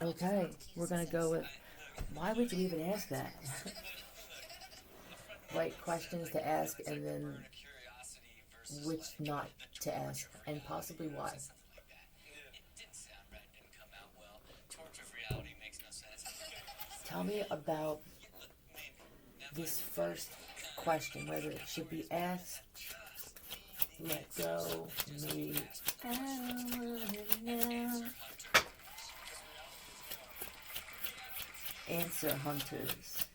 Okay, we're gonna go with, why would you even ask that? Right questions to ask and then which not to ask and possibly why. Tell me about this first question, whether it should be asked, let go, me, now. Answer hunters.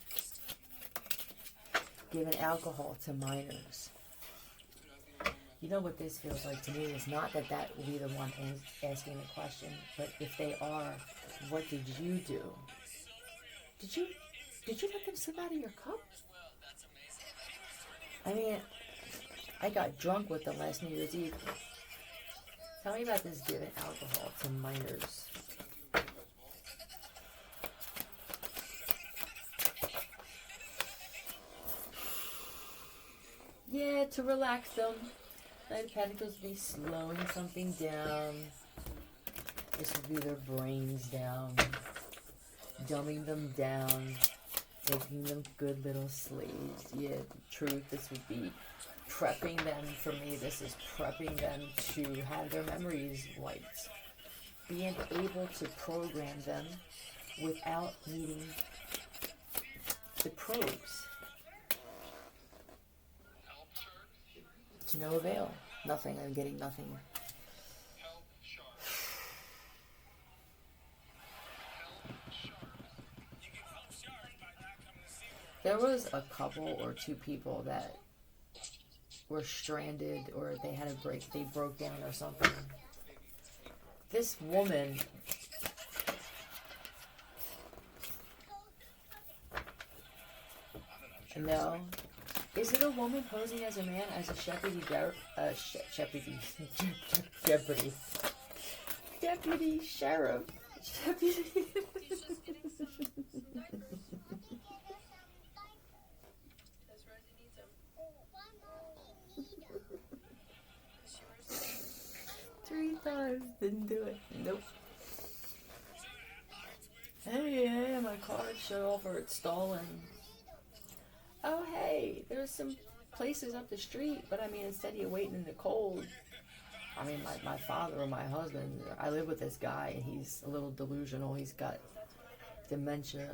Giving alcohol to minors. You know what this feels like to me is not that that will be the one asking the question, but if they are, what did you do? Did you let them sip out of your cup? I mean, I got drunk with them last New Year's Eve. Tell me about this giving alcohol to minors. Yeah, to relax them. Let particles be slowing something down. This would be their brains down. Dumbing them down. Making them good little slaves. Yeah, the truth, this would be prepping them. For me, this is prepping them to have their memories wiped. Being able to program them without needing the probes. To no avail. Nothing. I'm getting nothing. There was a couple or two people that were stranded or they had a break. They broke down or something. This woman... No. Is it a woman posing as a man as a Jeopardy? Deputy sheriff. Deputy. Three times, didn't do it. Nope. Hey, my car shut off or it's stalling. Oh, hey, there's some places up the street, but I mean, instead of you waiting in the cold, I mean, my father or my husband, I live with this guy, and he's a little delusional. He's got dementia,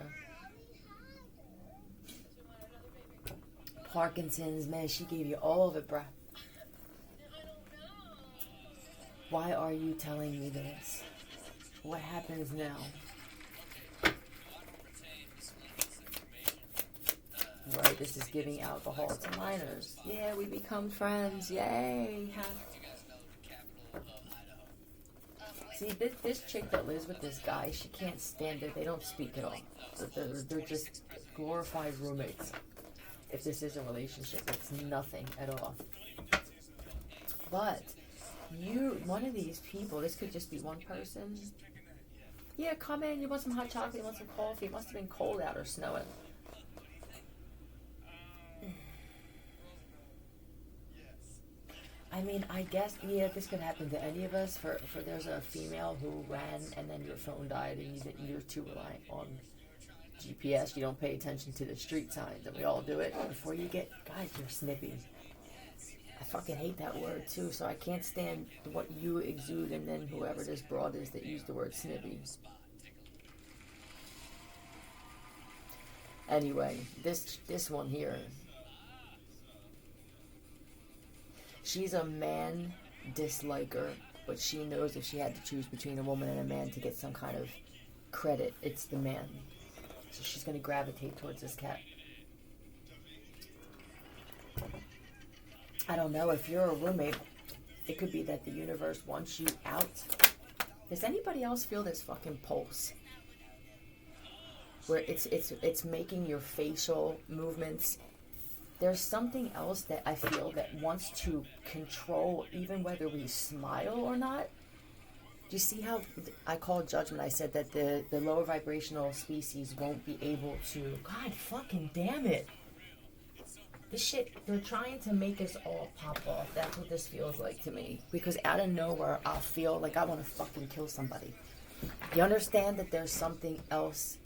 Parkinson's. Man, she gave you all of it, bruh. Why are you telling me this? What happens now? Right, this is giving alcohol to minors. Yeah, we become friends. Yay. See, this chick that lives with this guy, she can't stand it. They don't speak at all. They're just glorified roommates. If this is a relationship, it's nothing at all. But one of these people, this could just be one person. Yeah, come in. You want some hot chocolate? You want some coffee? It must have been cold out or snowing. I mean, I guess, yeah, this could happen to any of us. For there's a female who ran and then your phone died and you're too reliant on GPS. You don't pay attention to the street signs, and we all do it. Before you get, guys, you're snippy. I fucking hate that word too, so I can't stand what you exude and then whoever this broad is that used the word snippy. Anyway, this one here. She's a man disliker, but she knows if she had to choose between a woman and a man to get some kind of credit, it's the man. So she's going to gravitate towards this cat. I don't know, if you're a roommate, it could be that the universe wants you out. Does anybody else feel this fucking pulse? Where it's making your facial movements. There's something else that I feel that wants to control even whether we smile or not. Do you see how I called judgment? I said that the lower vibrational species won't be able to... God fucking damn it. This shit, they're trying to make us all pop off. That's what this feels like to me. Because out of nowhere, I'll feel like I want to fucking kill somebody. You understand that there's something else,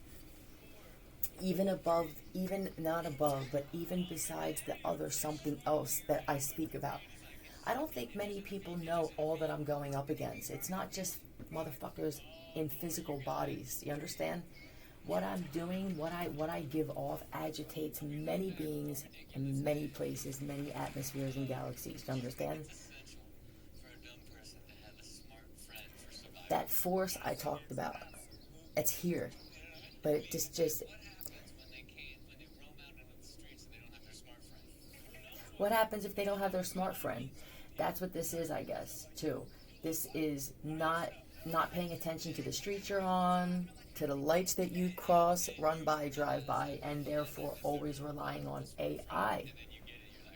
even above, even not above, but even besides the other something else that I speak about. I don't think many people know all that I'm going up against. It's not just motherfuckers in physical bodies. You understand? What I'm doing, what I give off agitates many beings in many places, many atmospheres and galaxies. You understand? That force I talked about, it's here. But it just what happens if they don't have their smart friend? That's what this is, I guess, too. This is not paying attention to the street you're on, to the lights that you cross, run by, drive by, and therefore always relying on AI.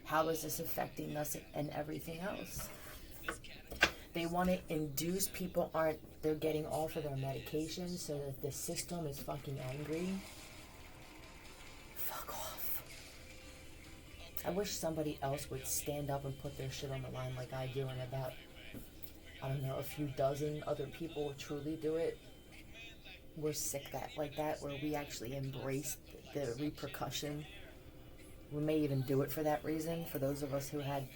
How is this affecting us and everything else? They want to induce people they're getting off of their medication so that the system is fucking angry. Fuck off. I wish somebody else would stand up and put their shit on the line like I do, and about, I don't know, a few dozen other people truly do it. We're sick like that, where we actually embrace the repercussion. We may even do it for that reason, for those of us who had,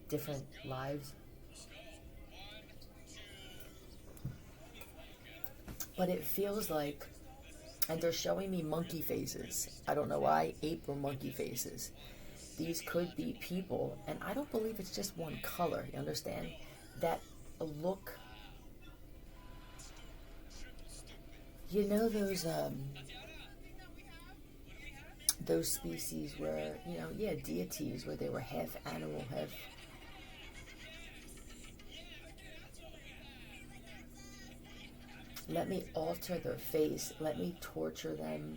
different lives. But it feels like, and they're showing me monkey faces. I don't know why, ape or monkey faces. These could be people, and I don't believe it's just one color, you understand? That look, those species where, deities, where they were half animal, half... Let me alter their face. Let me torture them.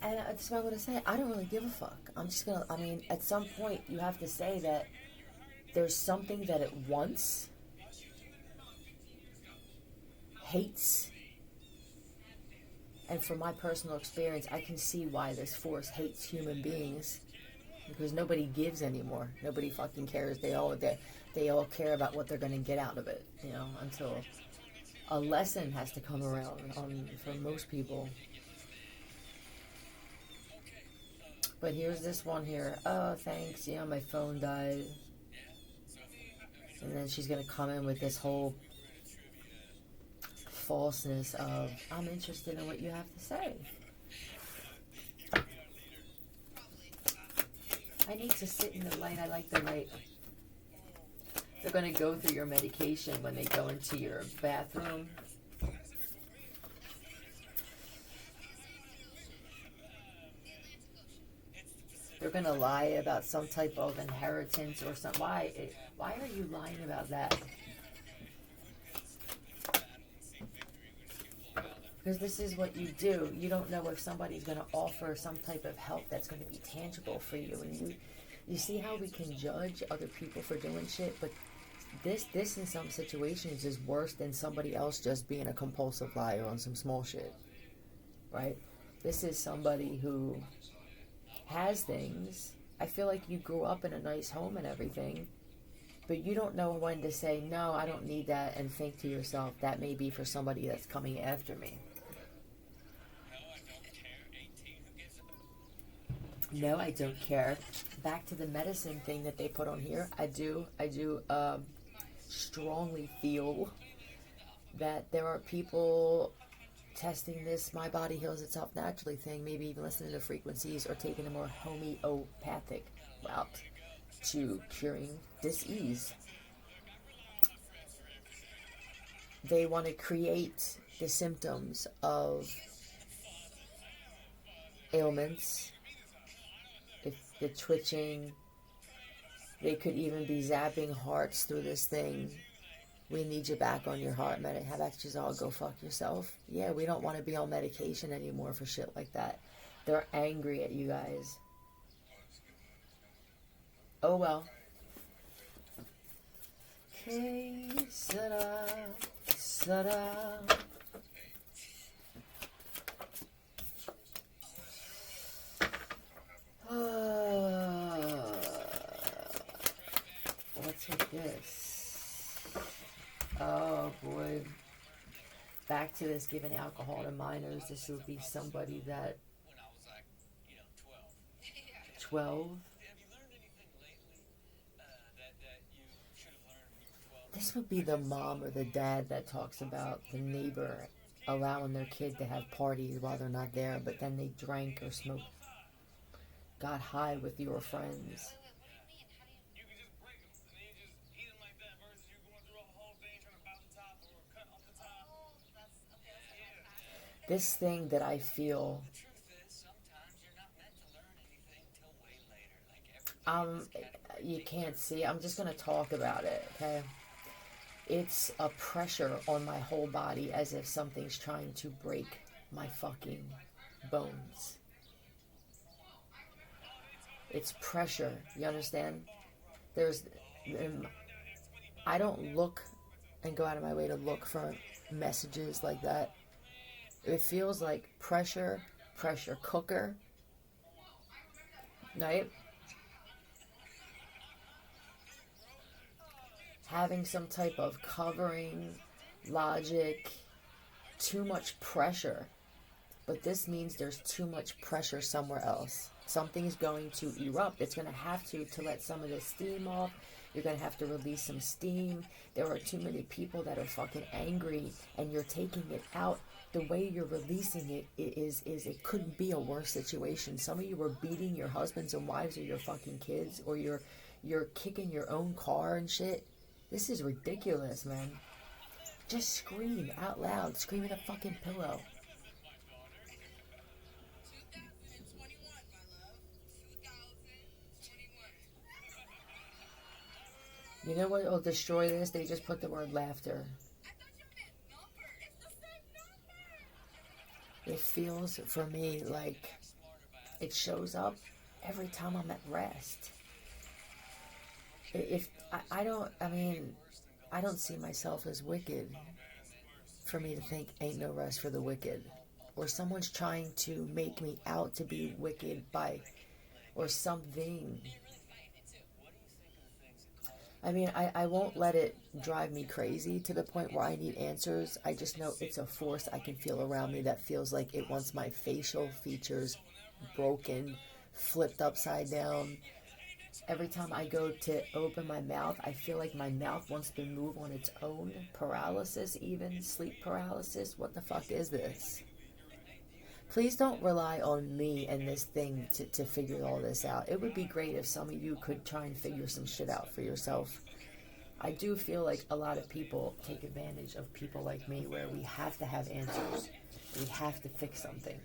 And that's what I'm going to say. I don't really give a fuck. At some point, you have to say that there's something that it wants, hates, and from my personal experience, I can see why this force hates human beings. Because nobody gives anymore. Nobody fucking cares. They all care about what they're going to get out of it, until a lesson has to come around for most people. But here's this one here. Oh, thanks. My phone died. And then she's going to come in with this whole falseness of, I'm interested in what you have to say. I need to sit in the light. I like the light. They're going to go through your medication when they go into your bathroom. They're going to lie about some type of inheritance or something. Why are you lying about that? Because this is what you do. You don't know if somebody's going to offer some type of help that's going to be tangible for you. And you see how we can judge other people for doing shit, but this in some situations is worse than somebody else just being a compulsive liar on some small shit. Right? This is somebody who has things. I feel like you grew up in a nice home and everything, but you don't know when to say, no, I don't need that, and think to yourself, that may be for somebody that's coming after me. No, I don't care. Back to the medicine thing that they put on here. I do strongly feel that there are people testing this my body heals itself naturally thing, maybe even listening to frequencies or taking a more homeopathic route to curing dis-ease. They want to create the symptoms of ailments. If the twitching, they could even be zapping hearts through this thing. We need you back on your heart medic. How about you all go fuck yourself? Yeah, we don't want to be on medication anymore for shit like that. They're angry at you guys. Oh well. Okay, Sada. this? Oh boy. Back to this giving alcohol to minors. This would be somebody that 12. This would be the mom or the dad that talks about the neighbor allowing their kid to have parties while they're not there, but then they drank or smoked, got high with your friends. This thing that I feel, you can't see, I'm just going to talk about it, okay? It's a pressure on my whole body as if something's trying to break my fucking bones. It's pressure, you understand? I don't look and go out of my way to look for messages like that. It feels like pressure cooker, right? Having some type of covering, logic, too much pressure. But this means there's too much pressure somewhere else. Something's going to erupt. It's going to have to let some of this steam off. You're going to have to release some steam. There are too many people that are fucking angry and you're taking it out. The way you're releasing it is it couldn't be a worse situation. Some of you are beating your husbands and wives or your fucking kids, or you're kicking your own car and shit. This is ridiculous, man. Just scream out loud. Scream in a fucking pillow. You know what will destroy this? They just put the word laughter. It feels for me like it shows up every time I'm at rest. I don't see myself as wicked for me to think ain't no rest for the wicked. Or someone's trying to make me out to be wicked or something. I mean, I won't let it drive me crazy to the point where I need answers. I just know it's a force I can feel around me that feels like it wants my facial features broken, flipped upside down. Every time I go to open my mouth, I feel like my mouth wants to move on its own. Paralysis even, sleep paralysis. What the fuck is this? Please don't rely on me and this thing to figure all this out. It would be great if some of you could try and figure some shit out for yourself. I do feel like a lot of people take advantage of people like me where we have to have answers. We have to fix something.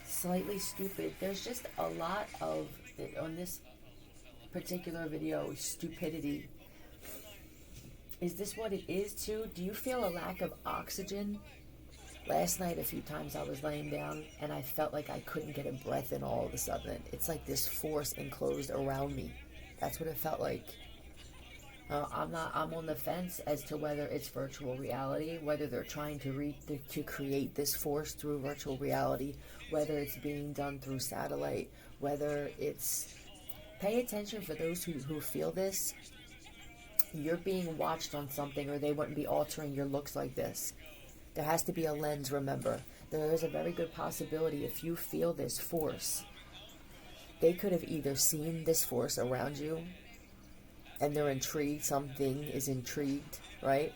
Slightly stupid. There's just a lot of, on this particular video, stupidity. Is this what it is too? Do you feel a lack of oxygen? Last night a few times I was laying down and I felt like I couldn't get a breath in all of a sudden. It's like this force enclosed around me. That's what it felt like. I'm on the fence as to whether it's virtual reality, whether they're trying to create this force through virtual reality, whether it's being done through satellite, whether it's... Pay attention for those who feel this. You're being watched on something, or they wouldn't be altering your looks like this. There has to be a lens, remember. There is a very good possibility if you feel this force, they could have either seen this force around you and they're intrigued, something is intrigued, right?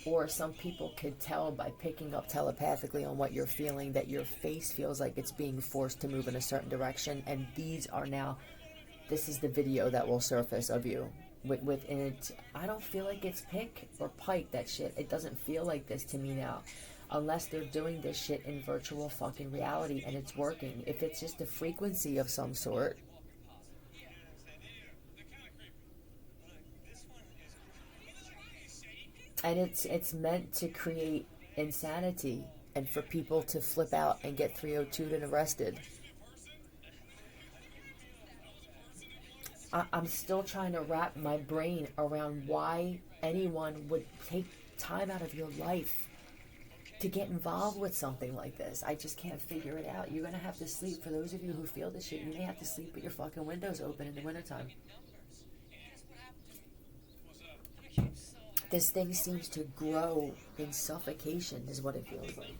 Or some people could tell by picking up telepathically on what you're feeling that your face feels like it's being forced to move in a certain direction, and this is the video that will surface of you. Within it, I don't feel like it's pick or pike, that shit. It doesn't feel like this to me now. Unless they're doing this shit in virtual fucking reality and it's working. If it's just a frequency of some sort. And it's meant to create insanity and for people to flip out and get 302'd and arrested. I'm still trying to wrap my brain around why anyone would take time out of your life to get involved with something like this. I just can't figure it out. You're gonna have to sleep. For those of you who feel this shit, you may have to sleep with your fucking windows open in the wintertime. This thing seems to grow in suffocation, is what it feels like.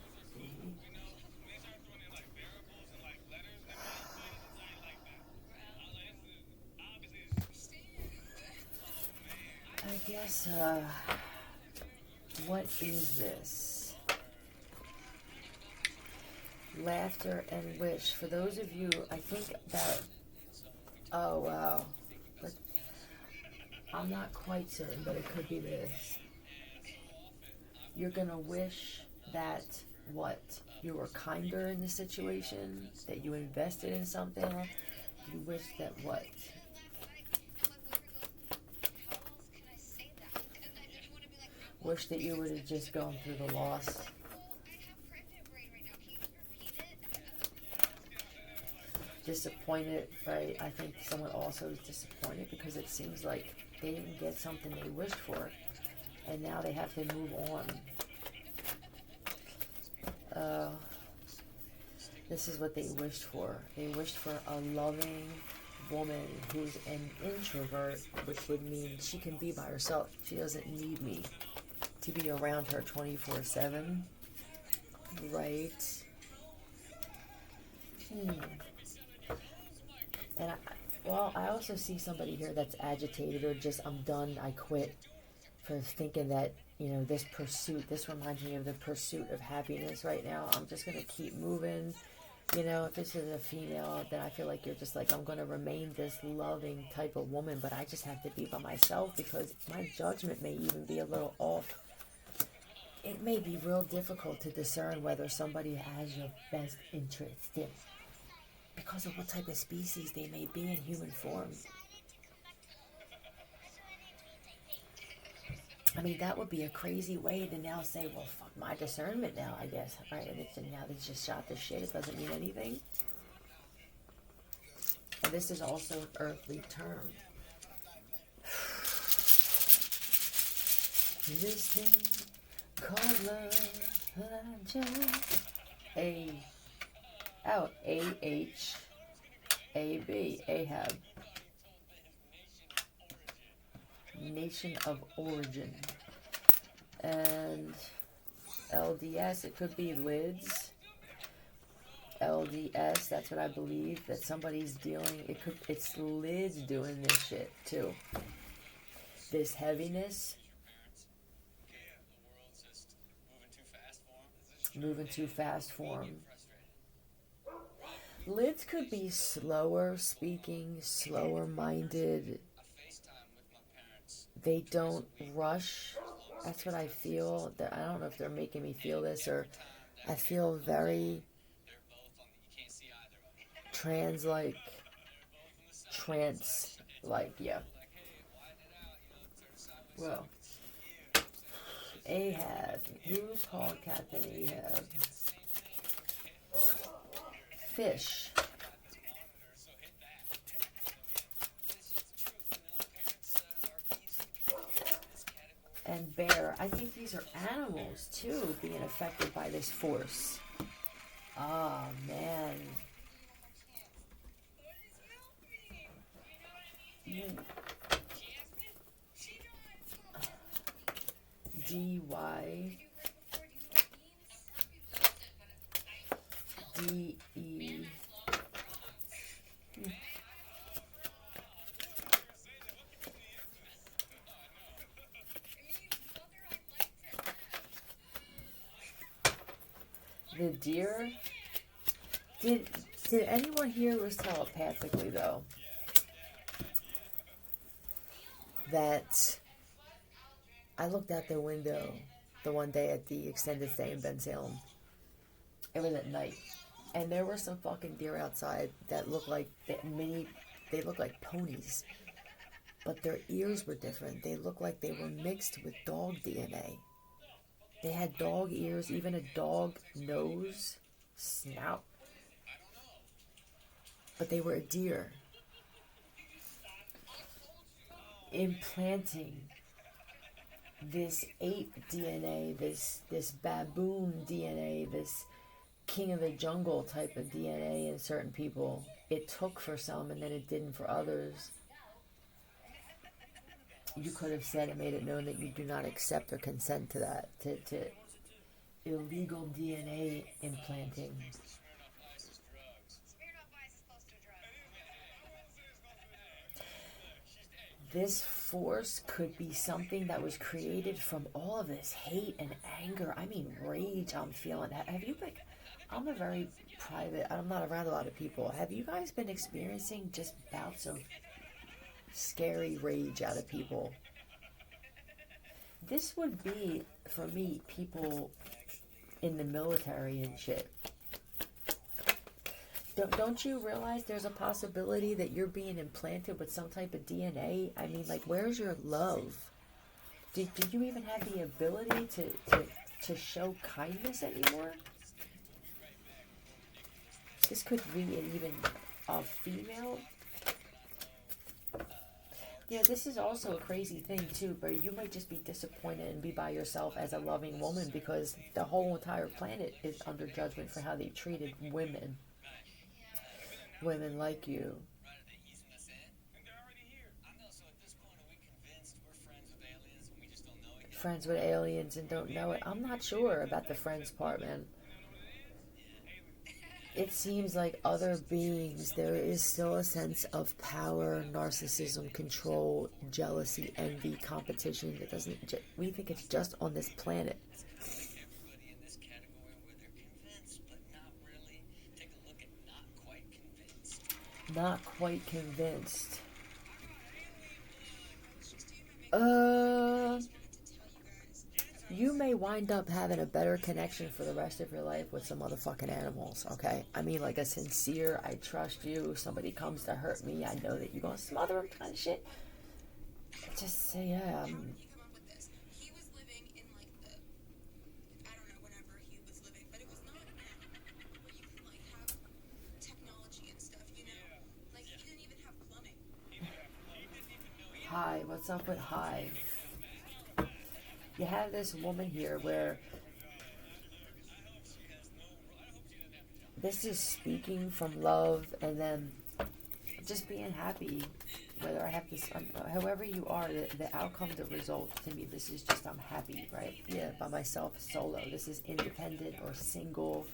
I guess, what is this? Laughter and wish. For those of you, I think that, oh wow. But I'm not quite certain, but it could be this. You're gonna wish that what? You were kinder in the situation, that you invested in something. You wish that what? Wish that you would have just gone through the loss. Disappointed, right? I think someone also is disappointed because it seems like they didn't get something they wished for, and now they have to move on. This is what they wished for. They wished for a loving woman who's an introvert, which would mean she can be by herself. She doesn't need me to be around her 24/7. Right? And I also see somebody here that's agitated or just, I'm done, I quit, for thinking that, this pursuit, this reminds me of the pursuit of happiness right now. I'm just going to keep moving. If this is a female, then I feel like you're just like, I'm going to remain this loving type of woman, but I just have to be by myself because my judgment may even be a little off. It may be real difficult to discern whether somebody has your best interest in, because of what type of species they may be in human form. I mean, that would be a crazy way to now say, well, fuck my discernment now, I guess, right? And now they just shot this shit. It doesn't mean anything. And this is also an earthly term. This thing called love, A-H-A-B, Ahab. Nation of origin. And LDS, it could be lids. LDS, that's what I believe, that somebody's dealing, it's lids doing this shit too. This heaviness. Moving too fast for them. Lids could be slower speaking, slower minded. They don't rush. That's what I feel. I don't know if they're making me feel this, or I feel very trance-like, yeah. Well, Ahab. Who's called Captain Ahab? Fish. And bear. I think these are animals too being affected by this force. Oh man. D-Y D-E The deer? Did anyone here was telepathically though that I looked out the window the one day at the extended stay in Bensalem. It was at night, and there were some fucking deer outside that looked like they looked like ponies, but their ears were different. They looked like they were mixed with dog DNA. They had dog ears, even a dog nose, snout, but they were a deer. Implanting this ape DNA, this baboon DNA, this king of the jungle type of DNA in certain people. It took for some and then it didn't for others. You could have said and made it known that you do not accept or consent to that, to illegal DNA implanting. This force could be something that was created from all of this hate and anger. I mean, rage I'm feeling. Have you been... I'm a very private... I'm not around a lot of people. Have you guys been experiencing just bouts of scary rage out of people? This would be, for me, people in the military and shit. Don't you realize there's a possibility that you're being implanted with some type of DNA? I mean, like, where's your love? Do you even have the ability to show kindness anymore? This could be even a female. Yeah, this is also a crazy thing too, but you might just be disappointed and be by yourself as a loving woman because the whole entire planet is under judgment for how they treated women. Women like you. Friends with aliens and don't know it. I'm not sure about the friends part, man. It seems like other beings, there is still a sense of power, narcissism, control, jealousy, envy, competition. It doesn't. We think it's just on this planet. Not quite convinced. You may wind up having a better connection for the rest of your life with some motherfucking animals, okay? I mean, like a sincere, I trust you, somebody comes to hurt me, I know that you're gonna smother them kind of shit. Just say, yeah, He was living in like the, I don't know, whenever he was living, but it was not now, where you can like have technology and stuff, you know? Like he didn't even have plumbing. Hi, what's up with hi? You have this woman here where this is speaking from love and then just being happy. Whether I have this, however you are, the outcome, the result, to me, this is just I'm happy, right? Yeah, by myself, solo. This is independent or single.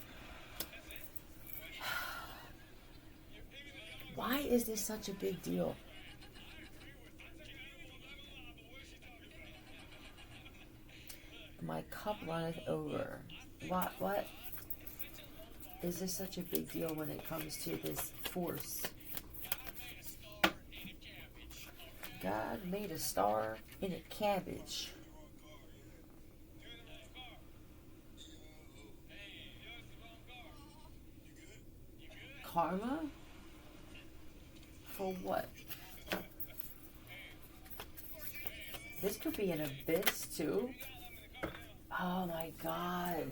Why is this such a big deal? My cup runneth over. What? Is this such a big deal when it comes to this force? God made a star in a cabbage. Karma? For what? This could be an abyss too. Oh my God.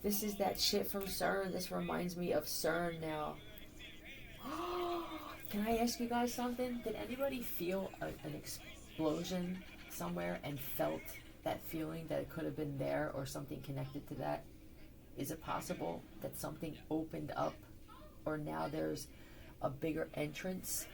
This is that shit from CERN. This reminds me of CERN now. Can I ask you guys something? Did anybody feel an explosion somewhere and felt that feeling that it could have been there or something connected to that? Is it possible that something opened up or now there's a bigger entrance?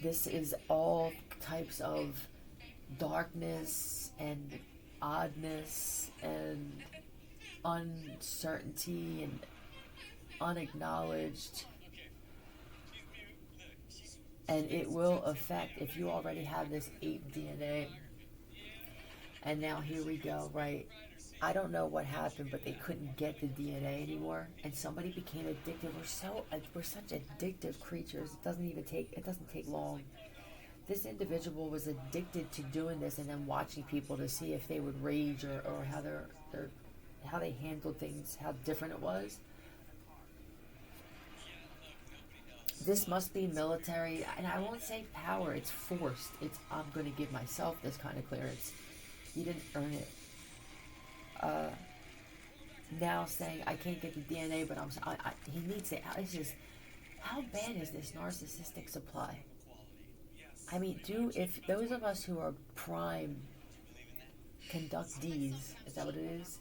This is all types of darkness and oddness and uncertainty and unacknowledged. And it will affect, if you already have this ape DNA, and now here we go, right? I don't know what happened, but they couldn't get the DNA anymore, and somebody became addicted. We're such addictive creatures. It doesn't take long. This individual was addicted to doing this and then watching people to see if they would rage or how they handled things, how different it was. This must be military, and I won't say power, it's forced. It's, I'm going to give myself this kind of clearance. You didn't earn it. now saying, I can't get the DNA, but he needs it. It's just, how bad is this narcissistic supply? I mean, if those of us who are prime conductees, is that what it is?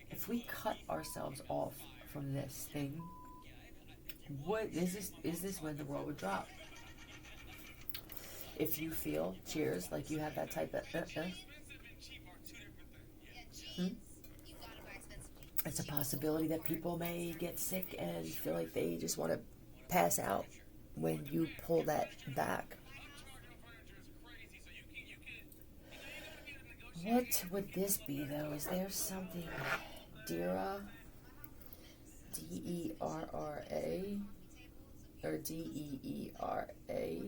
If we cut ourselves off from this thing, what is this when the world would drop? If you feel, cheers, like you have that type of it's a possibility that people may get sick and feel like they just want to pass out when you pull that back. What would this be, though? Is there something? Dera? D-E-R-R-A? Or D-E-E-R-A?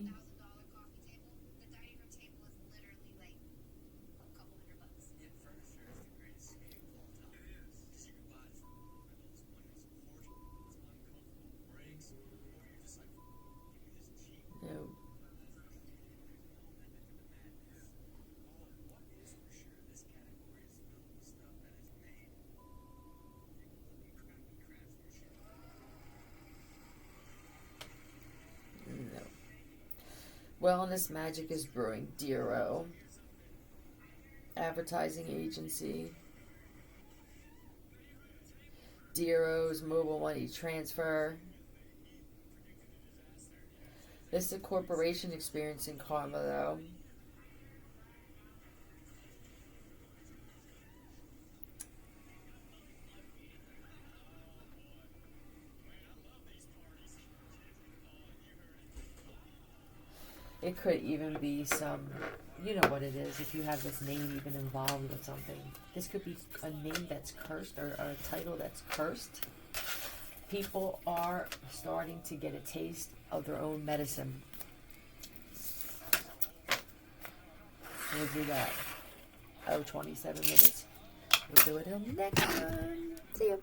No. Wellness Magic is Brewing. Dero. Advertising agency. Dero's mobile money transfer. This is a corporation experiencing karma, though. It could even be some, you know what it is, if you have this name even involved with something. This could be a name that's cursed, or a title that's cursed. People are starting to get a taste of their own medicine. We'll do that. 27 minutes. We'll do it in the next one. See you.